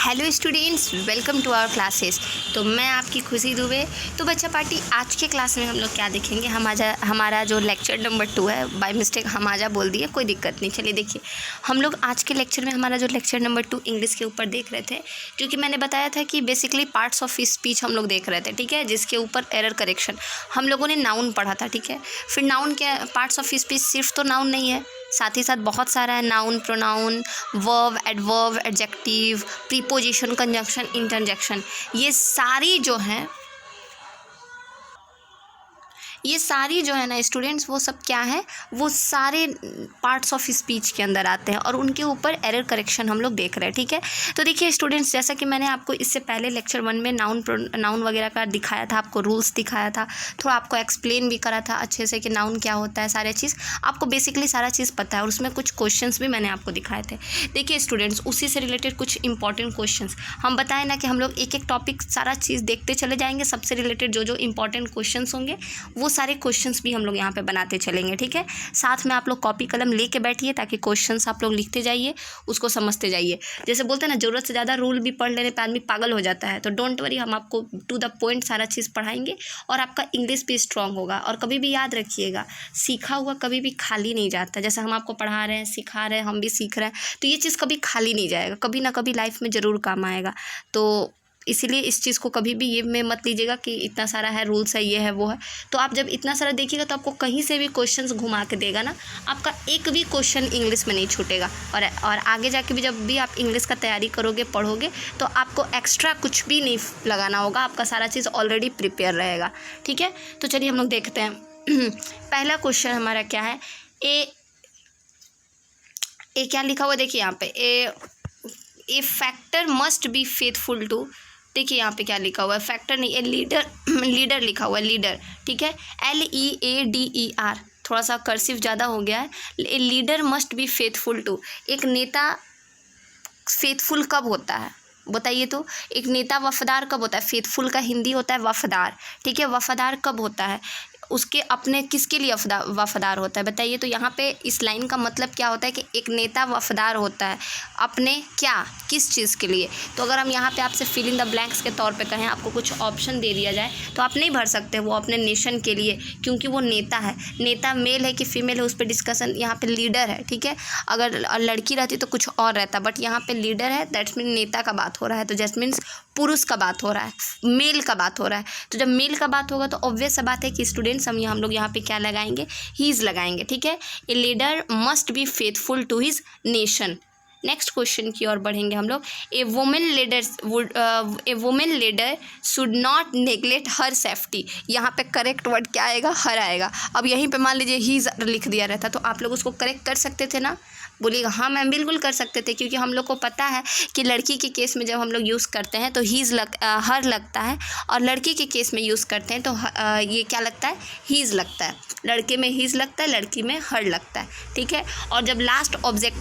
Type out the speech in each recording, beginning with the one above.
Hello students, welcome to our classes. तो मैं आपकी खुशी दुबे। तो बच्चा पार्टी, आज के क्लास में हम लोग क्या देखेंगे, हमारा जो लेक्चर नंबर 2 है, बाय मिस्टेक हमारा बोल दिए, कोई दिक्कत नहीं। चलिए देखिए, हम लोग आज के लेक्चर में हमारा जो लेक्चर नंबर 2 इंग्लिश के ऊपर देख रहे थे, क्योंकि मैंने बताया था कि बेसिकली पार्ट्स ऑफ स्पीच हम लोग देख रहे थे, ठीक है, जिसके ऊपर एरर करेक्शन हम लोगों ने नाउन पढ़ा था, ठीक है। फिर नाउन क्या, पार्ट्स ऑफ स्पीच सिर्फ तो नाउन नहीं है, साथ ही साथ बहुत सारा है, noun, pronoun, verb, adverb, adjective, preposition, conjunction, interjection, ये सारी जो है ना स्टूडेंट्स, वो सब क्या है, वो सारे पार्ट्स ऑफ स्पीच के अंदर आते हैं और उनके ऊपर एरर करेक्शन हम लोग देख रहे हैं, ठीक है। तो देखिए स्टूडेंट्स, जैसा कि मैंने आपको इससे पहले लेक्चर 1 में नाउन वगैरह का दिखाया था, आपको रूल्स दिखाया था, थोड़ा आपको एक्सप्लेन भी करा था अच्छे से कि नाउन क्या होता है, सारे चीज़ आपको बेसिकली सारा चीज़ पता है, और उसमें कुछ क्वेश्चंस भी मैंने आपको दिखाए थे। देखिए स्टूडेंट्स, उसी से रिलेटेड कुछ इंपॉर्टेंट क्वेश्चंस हम बताएं ना कि हम लोग एक एक टॉपिक सारा चीज़ देखते चले जाएंगे, सबसे रिलेटेड जो इंपॉर्टेंट क्वेश्चंस होंगे वो सारे क्वेश्चंस भी हम लोग यहाँ पे बनाते चलेंगे, ठीक है। साथ में आप लोग कॉपी कलम लेके बैठिए, ताकि क्वेश्चंस आप लोग लिखते जाइए, उसको समझते जाइए। जैसे बोलते हैं ना, ज़रूरत से ज़्यादा रूल भी पढ़ लेने पे आदमी पागल हो जाता है, तो डोंट वरी, हम आपको टू द पॉइंट सारा चीज़ पढ़ाएंगे और आपका इंग्लिश भी स्ट्रांग होगा। और कभी भी याद रखिएगा, सीखा हुआ कभी भी खाली नहीं जाता। जैसे हम आपको पढ़ा रहे हैं, सिखा रहे हैं, हम भी सीख रहे हैं, तो ये चीज़ कभी खाली नहीं जाएगा, कभी ना कभी लाइफ में ज़रूर काम आएगा। तो इसीलिए इस चीज़ को कभी भी ये में मत लीजिएगा कि इतना सारा है, रूल्स है, ये है, वो है। तो आप जब इतना सारा देखिएगा तो आपको कहीं से भी क्वेश्चंस घुमा के देगा ना, आपका एक भी क्वेश्चन इंग्लिश में नहीं छूटेगा। और आगे जाके भी जब भी आप इंग्लिश का तैयारी करोगे, पढ़ोगे, तो आपको एक्स्ट्रा कुछ भी नहीं लगाना होगा, आपका सारा चीज़ ऑलरेडी प्रिपेयर रहेगा, ठीक है। तो चलिए हम लोग देखते हैं। पहला क्वेश्चन हमारा क्या है, ए क्या लिखा हुआ है, देखिए यहाँ पे, a factor must be faithful to, देखिए यहाँ पे क्या लिखा हुआ है, फैक्टर नहीं, ए लीडर लिखा हुआ है, लीडर, ठीक है, LEADER, थोड़ा सा कर्सिव ज़्यादा हो गया है। A leader must be faithful to, एक नेता फेथफुल कब होता है बताइए। तो एक नेता वफादार कब होता है, फेथफुल का हिंदी होता है वफादार, ठीक है। वफादार कब होता है, उसके अपने किसके लिए वफादार होता है बताइए। तो यहाँ पे इस लाइन का मतलब क्या होता है कि एक नेता वफादार होता है अपने क्या, किस चीज़ के लिए। तो अगर हम यहाँ पे आपसे फिल इन द ब्लैंक्स के तौर पे कहें, आपको कुछ ऑप्शन दे दिया जाए, तो आप नहीं भर सकते वो अपने नेशन के लिए, क्योंकि वो नेता है। नेता मेल है कि फीमेल है, उस पर डिस्कशन, यहाँ पे लीडर है, ठीक है। अगर लड़की रहती तो कुछ और रहता, बट यहाँ पे लीडर है, दैट्स मीन नेता का बात हो रहा है, तो जैट मीन्स पुरुष का बात हो रहा है, मेल का बात हो रहा है। तो जब मेल का बात होगा तो ऑब्वियस सा बात है कि स्टूडेंट्स, हम लोग यहाँ पे क्या लगाएंगे, हीज लगाएंगे, ठीक है। A leader must be faithful to his nation. Next question की ओर बढ़ेंगे हम लोग। A women leader should not neglect her safety, यहाँ पे करेक्ट वर्ड क्या आएगा, हर आएगा। अब यहीं पे मान लीजिए हीज लिख दिया रहता, तो आप लोग उसको करेक्ट कर सकते थे ना, बोलिएगा हाँ मैम, बिल्कुल कर सकते थे, क्योंकि हम लोग को पता है कि लड़की के केस में जब हम लोग यूज़ करते हैं तो हर लगता है, और लड़की के केस में यूज़ करते हैं तो ये क्या लगता है, हीज़ लगता है। लड़के में हीज़ लगता है, लड़की में हर लगता है, ठीक है। और जब लास्ट ऑब्जेक्ट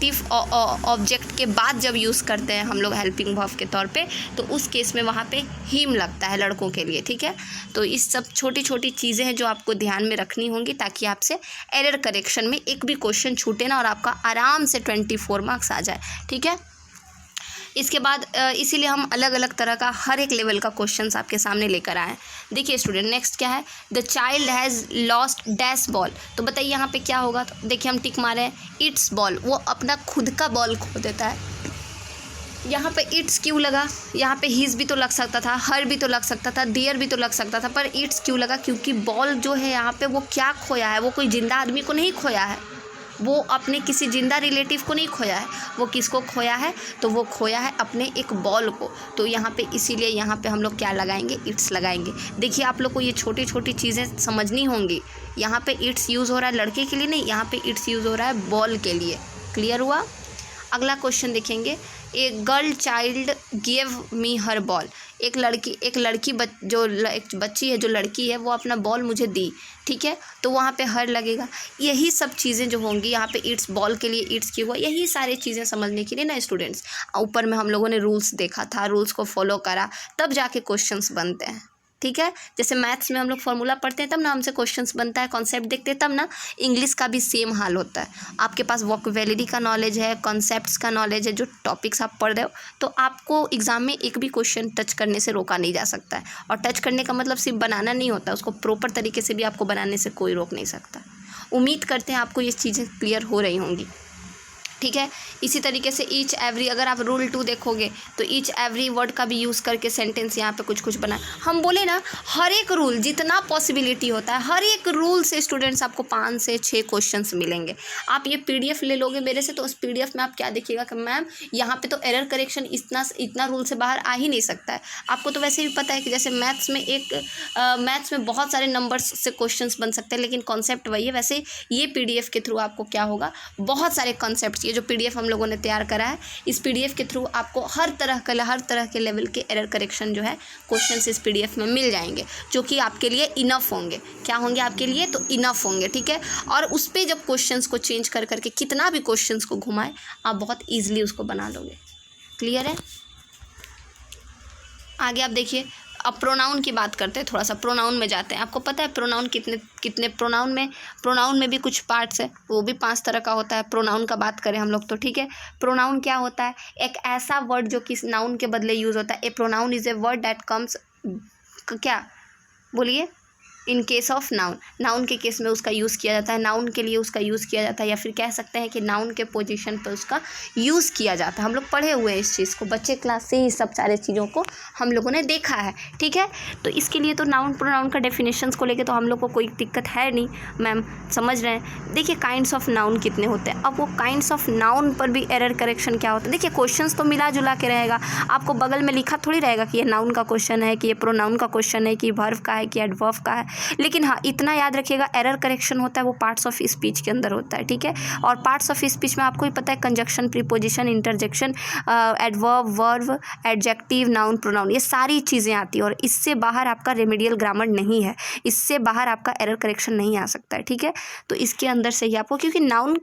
के बाद जब यूज़ करते हैं हम लोग हेल्पिंग वर्ब के तौर पे, तो उस केस में वहाँ पे हिम लगता है लड़कों के लिए, ठीक है। तो इस सब छोटी छोटी चीज़ें हैं जो आपको ध्यान में रखनी होंगी, ताकि आपसे एरर करेक्शन में एक भी क्वेश्चन छूटे ना और आपका आराम से 24 मार्क्स आ जाए, ठीक है। इसके बाद इसीलिए हम अलग अलग तरह का हर एक लेवल का क्वेश्चंस आपके सामने लेकर आए हैं। देखिए स्टूडेंट, नेक्स्ट क्या है, the child has lost dash ball, तो बताइए यहाँ पे क्या होगा। तो देखिए हम टिक मारे हैं, इट्स बॉल, वो अपना खुद का बॉल खो देता है। यहाँ पे इट्स क्यों लगा, यहाँ पे हीज़ भी तो लग सकता था, हर भी तो लग सकता था, डियर भी तो लग सकता था, पर इट्स क्यों लगा, क्योंकि बॉल जो है यहाँ पे वो क्या खोया है, वो कोई जिंदा आदमी को नहीं खोया है, वो अपने किसी जिंदा रिलेटिव को नहीं खोया है, वो किसको खोया है, तो वो खोया है अपने एक बॉल को। तो यहाँ पे इसीलिए यहाँ पे हम लोग क्या लगाएंगे, इट्स लगाएंगे। देखिए आप लोग को ये छोटी छोटी चीज़ें समझनी होंगी। यहाँ पे इट्स यूज़ हो रहा है लड़के के लिए नहीं, यहाँ पे इट्स यूज़ हो रहा है बॉल के लिए। क्लियर हुआ। अगला क्वेश्चन देखेंगे, a girl child give me her ball, एक बच्ची है, जो लड़की है, वो अपना बॉल मुझे दी, ठीक है। तो वहाँ पे हर लगेगा। यही सब चीज़ें जो होंगी यहाँ पे, इट्स बॉल के लिए इट्स क्यों हुआ, यही सारी चीज़ें समझने के लिए ना स्टूडेंट्स, ऊपर में हम लोगों ने रूल्स देखा था, रूल्स को फॉलो करा, तब जाके क्वेश्चंस बनते हैं। ठीक है। जैसे मैथ्स में हम लोग फॉर्मूला पढ़ते हैं तब ना हमसे क्वेश्चंस बनता है, कॉन्सेप्ट देखते हैं तब ना। इंग्लिश का भी सेम हाल होता है। आपके पास वोकैबुलरी का नॉलेज है, कॉन्सेप्ट्स का नॉलेज है, जो टॉपिक्स आप पढ़ रहे हो, तो आपको एग्जाम में एक भी क्वेश्चन टच करने से रोका नहीं जा सकता है। और टच करने का मतलब सिर्फ बनाना नहीं होता, उसको प्रॉपर तरीके से भी आपको बनाने से कोई रोक नहीं सकता। उम्मीद करते हैं आपको ये चीज़ें क्लियर हो रही होंगी, ठीक है। इसी तरीके से ईच एवरी, अगर आप रूल 2 देखोगे तो ईच एवरी वर्ड का भी यूज़ करके सेंटेंस यहाँ पे कुछ कुछ बना। हम बोले ना, हर एक रूल जितना पॉसिबिलिटी होता है, हर एक रूल से स्टूडेंट्स आपको 5 से 6 क्वेश्चंस मिलेंगे। आप ये पीडीएफ ले लोगे मेरे से, तो उस पीडीएफ में आप क्या देखिएगा कि मैम यहाँ पे तो एरर करेक्शन इतना रूल से बाहर आ ही नहीं सकता है। आपको तो वैसे भी पता है कि जैसे मैथ्स में बहुत सारे नंबर्स से क्वेश्चंस बन सकते हैं, लेकिन कॉन्सेप्ट वही है। वैसे ये पीडीएफ के थ्रू आपको क्या होगा, बहुत सारे कॉन्सेप्ट, ये जो पीडीएफ हम लोगों ने तैयार करा है, इस पीडीएफ के थ्रू आपको हर तरह के लेवल के एरर करेक्शन जो है क्वेश्चंस इस पीडीएफ में मिल जाएंगे, जो कि आपके लिए इनफ होंगे। क्या होंगे आपके लिए? तो इनफ होंगे, ठीक है। और उस पर जब क्वेश्चंस को चेंज कर करके कितना भी क्वेश्चंस को घुमाए, आप बहुत ईजिली उसको बना लोगे। क्लियर है? आगे आप देखिए, अब प्रोनाउन की बात करते हैं, थोड़ा सा प्रोनाउन में जाते हैं। आपको पता है प्रोनाउन कितने प्रोनाउन में भी कुछ पार्ट्स है, वो भी 5 तरह का होता है। प्रोनाउन का बात करें हम लोग तो, ठीक है। प्रोनाउन क्या होता है? एक ऐसा वर्ड जो कि नाउन के बदले यूज़ होता है। A pronoun is a word that comes, क्या बोलिए, इन केस ऑफ नाउन के केस में उसका यूज़ किया जाता है, नाउन के लिए उसका यूज़ किया जाता है, या फिर कह सकते हैं कि नाउन के पोजीशन पर उसका यूज़ किया जाता है। हम लोग पढ़े हुए हैं इस चीज़ को, बच्चे क्लास से ही सब सारे चीज़ों को हम लोगों ने देखा है, ठीक है। तो इसके लिए तो नाउन प्रोनाउन का डेफिनेशंस को लेके तो हम लोग को कोई दिक्कत है नहीं, मैम समझ रहे हैं। देखिए काइंड्स ऑफ नाउन कितने होते हैं। अब वो काइंड्स ऑफ नाउन पर भी एरर करेक्शन क्या होता है? देखिए क्वेश्चंस तो मिला जुला के रहेगा, आपको बगल में लिखा थोड़ी रहेगा कि ये नाउन का क्वेश्चन है, कि ये प्रोनाउन का क्वेश्चन है, कि वर्ब का है, कि एडवर्ब का है। लेकिन हाँ, इतना याद रखिएगा, एरर करेक्शन होता है वो पार्ट्स ऑफ स्पीच के अंदर होता है, ठीक है। और पार्ट्स ऑफ स्पीच में आपको ही पता है, conjunction, preposition, interjection, adverb, verb, adjective, noun, pronoun, ये सारी चीज़ें आती हैं। और इससे बाहर आपका रेमेडियल ग्रामर नहीं है, इससे बाहर आपका एरर करेक्शन नहीं आ सकता है, ठीक है। तो इसके अंदर से ही आपको, क्योंकि नाउन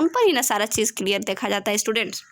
पर ही ना सारा चीज़ क्लियर देखा जाता है स्टूडेंट्स।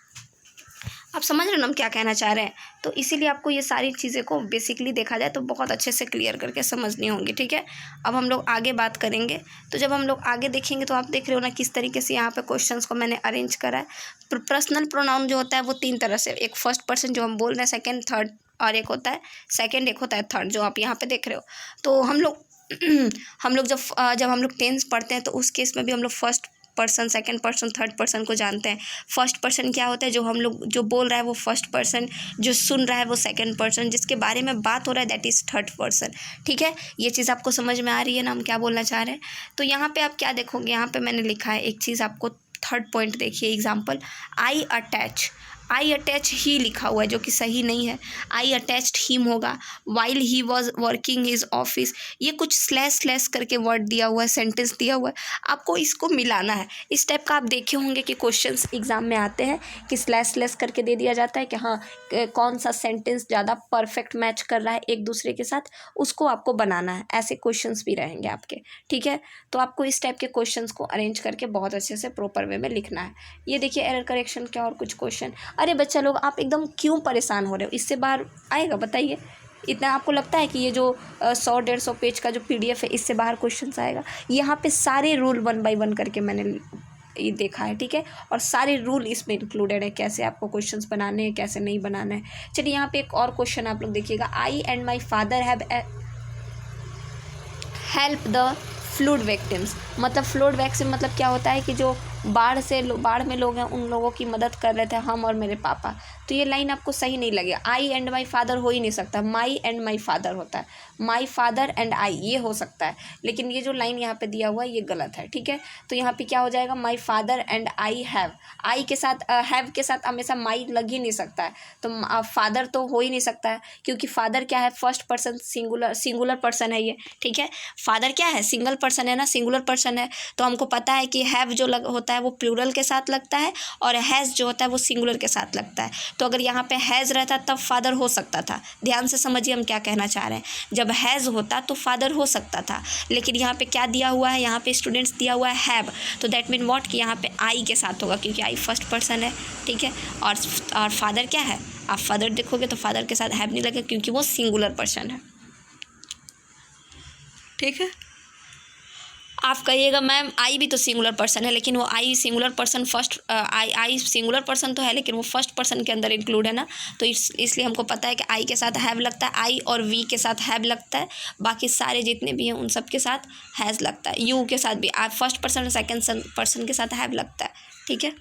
आप समझ रहे हो ना हम क्या कहना चाह रहे हैं? तो इसीलिए आपको ये सारी चीज़ें को बेसिकली देखा जाए तो बहुत अच्छे से क्लियर करके समझनी होंगी, ठीक है। अब हम लोग आगे बात करेंगे, तो जब हम लोग आगे देखेंगे तो आप देख रहे हो ना किस तरीके से यहाँ पे क्वेश्चंस को मैंने अरेंज करा है। पर्सनल प्रोनाउन जो होता है वो 3 तरह से, एक फर्स्ट पर्सन जो हम बोल रहे हैं, सेकेंड, थर्ड, और एक होता है सेकेंड, एक होता है थर्ड, जो आप यहाँ पर देख रहे हो। तो हम लोग जब हम लोग टेंस पढ़ते हैं तो उस केस में भी हम लोग first person, second person, third person को जानते हैं। फर्स्ट पर्सन क्या होता है? जो हम लोग जो बोल रहा है वो फर्स्ट पर्सन, जो सुन रहा है वो सेकंड पर्सन, जिसके बारे में बात हो रहा है दैट इज़ थर्ड पर्सन, ठीक है। ये चीज़ आपको समझ में आ रही है ना हम क्या बोलना चाह रहे हैं? तो यहाँ पे आप क्या देखोगे, यहाँ पे मैंने लिखा है एक चीज़, आपको थर्ड पॉइंट देखिए, एग्जाम्पल, आई अटैच ही लिखा हुआ है, जो कि सही नहीं है। आई अटैच्ड हिम होगा, while he was working his office. ये कुछ स्लैश करके वर्ड दिया हुआ है, सेंटेंस दिया हुआ है, आपको इसको मिलाना है। इस टाइप का आप देखे होंगे कि क्वेश्चंस एग्जाम में आते हैं कि स्लैश करके दे दिया जाता है कि हाँ कौन सा सेंटेंस ज़्यादा परफेक्ट मैच कर रहा है एक दूसरे के साथ, उसको आपको बनाना है। ऐसे क्वेश्चंस भी रहेंगे आपके, ठीक है। तो आपको इस टाइप के क्वेश्चंस को अरेंज करके बहुत अच्छे से प्रॉपर वे में लिखना है। ये देखिए एरर करेक्शन क्या और कुछ क्वेश्चन। अरे बच्चा लोग आप एकदम क्यों परेशान हो रहे हो? इससे बाहर आएगा बताइए? इतना आपको लगता है कि ये जो 100-150 पेज का जो पीडीएफ है इससे बाहर क्वेश्चंस आएगा? यहाँ पे सारे रूल 1 बाय 1 करके मैंने ये देखा है, ठीक है। और सारे रूल इसमें इंक्लूडेड है, कैसे आपको क्वेश्चंस बनाने हैं, कैसे नहीं बनाना है। चलिए यहाँ पे एक और क्वेश्चन आप लोग देखिएगा, I and my father have help the flood victims. मतलब फ्लूड वैक्सीन मतलब क्या होता है कि जो बाढ़ में लोग हैं उन लोगों की मदद कर रहे थे हम और मेरे पापा। तो ये लाइन आपको सही नहीं लगेगा, आई एंड माई फादर हो ही नहीं सकता, माई एंड माई फादर होता है, माई फादर एंड आई ये हो सकता है। लेकिन ये जो लाइन यहाँ पे दिया हुआ है ये गलत है, ठीक है। तो यहाँ पे क्या हो जाएगा, my father and I have, I के साथ हैव के साथ हमेशा माई लग ही नहीं सकता है, तो फादर तो हो ही नहीं सकता है, क्योंकि फादर क्या है, फर्स्ट पर्सन सिंगुलर पर्सन है ये, ठीक है। फादर क्या है, सिंगल पर्सन है ना, सिंगुलर पर्सन है। तो हमको पता है कि हैव जो होता है वो प्लूरल के साथ लगता है, और हैज़ जो होता है वो सिंगुलर के साथ लगता है। तो अगर यहाँ पे हैज़ रहता तब फादर हो सकता था। ध्यान से समझिए हम क्या कहना चाह रहे हैं। जब हैज़ होता तो फादर हो सकता था, लेकिन यहाँ पे क्या दिया हुआ है, यहाँ पे स्टूडेंट्स दिया हुआ है हैव। तो दैट मीन व्हाट कि यहाँ पे आई के साथ होगा, क्योंकि आई फर्स्ट पर्सन है, ठीक है। और फादर क्या है, आप फादर देखोगे तो फादर के साथ हैव नहीं लगेगा, क्योंकि वो सिंगुलर पर्सन है। ठीक है। आप कहिएगा मैम आई भी तो सिंगुलर पर्सन है, लेकिन वो I singular person first I singular person तो है, लेकिन वो फर्स्ट पर्सन के अंदर इंक्लूड है ना, तो इसलिए हमको पता है कि आई के साथ हैव लगता है, आई और वी के साथ हैव लगता है, बाकी सारे जितने भी हैं उन सब के साथ हैज़ लगता है। यू के साथ भी आप फर्स्ट पर्सन और सेकेंड पर्सन के साथ हैव लगता है, ठीक है।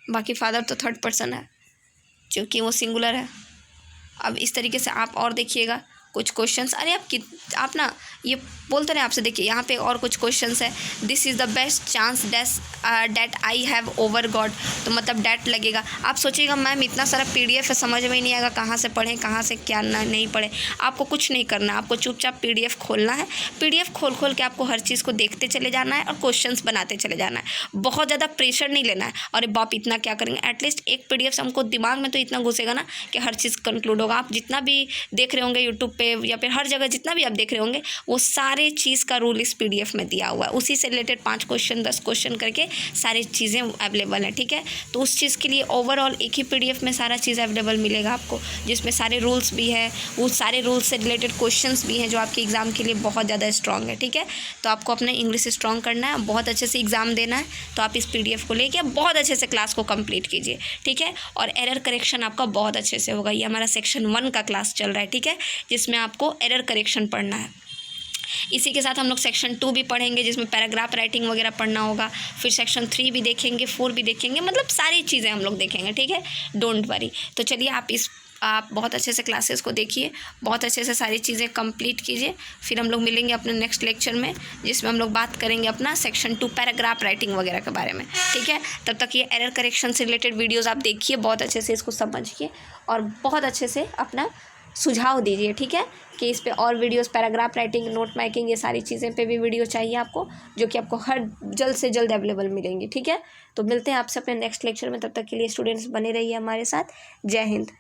बाकी फादर तो थर्ड पर्सन है क्योंकि वो सिंगुलर है। अब इस तरीके से आप और देखिएगा कुछ क्वेश्चंस। अरे आप ना ये बोलते रहे आपसे, देखिए यहाँ पे और कुछ क्वेश्चंस है। This is the best chance that I have over God, तो मतलब डैट लगेगा। आप सोचिएगा मैम इतना सारा PDF है, समझ में ही नहीं आएगा कहाँ से पढ़ें कहाँ से क्या नहीं पढ़ें। आपको कुछ नहीं करना, आपको चुपचाप PDF खोलना है, PDF खोल के आपको हर चीज़ को देखते चले जाना है और क्वेश्चंस बनाते चले जाना है। बहुत ज़्यादा प्रेशर नहीं लेना है, अरे बाप इतना क्या करेंगे, एटलीस्ट एक PDF से हमको दिमाग में तो इतना घुसेगा ना कि हर चीज़ कंक्लूड होगा। आप जितना भी देख रहे होंगे यूट्यूब पे या फिर हर जगह जितना भी आप देख रहे होंगे, वो सारे चीज़ का रूल इस PDF में दिया हुआ है। उसी से रिलेटेड 5 क्वेश्चन 10 क्वेश्चन करके सारी चीज़ें अवेलेबल हैं, ठीक है। तो उस चीज़ के लिए ओवरऑल एक ही PDF में सारा चीज़ अवेलेबल मिलेगा आपको, जिसमें सारे रूल्स भी है, वो सारे रूल्स से रिलेटेड क्वेश्चंस भी हैं जो आपके एग्ज़ाम के लिए बहुत ज़्यादा स्ट्रॉन्ग है, ठीक है। तो आपको अपना इंग्लिश स्ट्रॉन्ग करना है, बहुत अच्छे से एग्ज़ाम देना है, तो आप इस PDF को लेके बहुत अच्छे से क्लास को कंप्लीट कीजिए, ठीक है। और एरर करेक्शन आपका बहुत अच्छे से होगा। ये हमारा सेक्शन 1 का क्लास चल रहा है, ठीक है, जिसमें आपको एरर करेक्शन पढ़ना है। इसी के साथ हम लोग सेक्शन 2 भी पढ़ेंगे, जिसमें पैराग्राफ राइटिंग वगैरह पढ़ना होगा। फिर सेक्शन 3 भी देखेंगे, 4 भी देखेंगे, मतलब सारी चीज़ें हम लोग देखेंगे, ठीक है, डोंट वरी। तो चलिए आप बहुत अच्छे से क्लासेस को देखिए, बहुत अच्छे से सारी चीज़ें कंप्लीट कीजिए। फिर हम लोग मिलेंगे अपने नेक्स्ट लेक्चर में, जिसमें हम लोग बात करेंगे अपना सेक्शन 2 पैराग्राफ राइटिंग वगैरह के बारे में, ठीक है। तब तक ये एरर करेक्शन से रिलेटेड वीडियोज़ आप देखिए, बहुत अच्छे से इसको समझिए और बहुत अच्छे से अपना सुझाव दीजिए, ठीक है, कि इस पे और videos paragraph writing, note making, ये सारी चीज़ें पे भी वीडियो चाहिए आपको, जो कि आपको हर जल्द से जल्द अवेलेबल मिलेंगी, ठीक है। तो मिलते हैं आपसे अपने नेक्स्ट लेक्चर में, तब तक के लिए स्टूडेंट्स बने रहिए हमारे साथ। जय हिंद।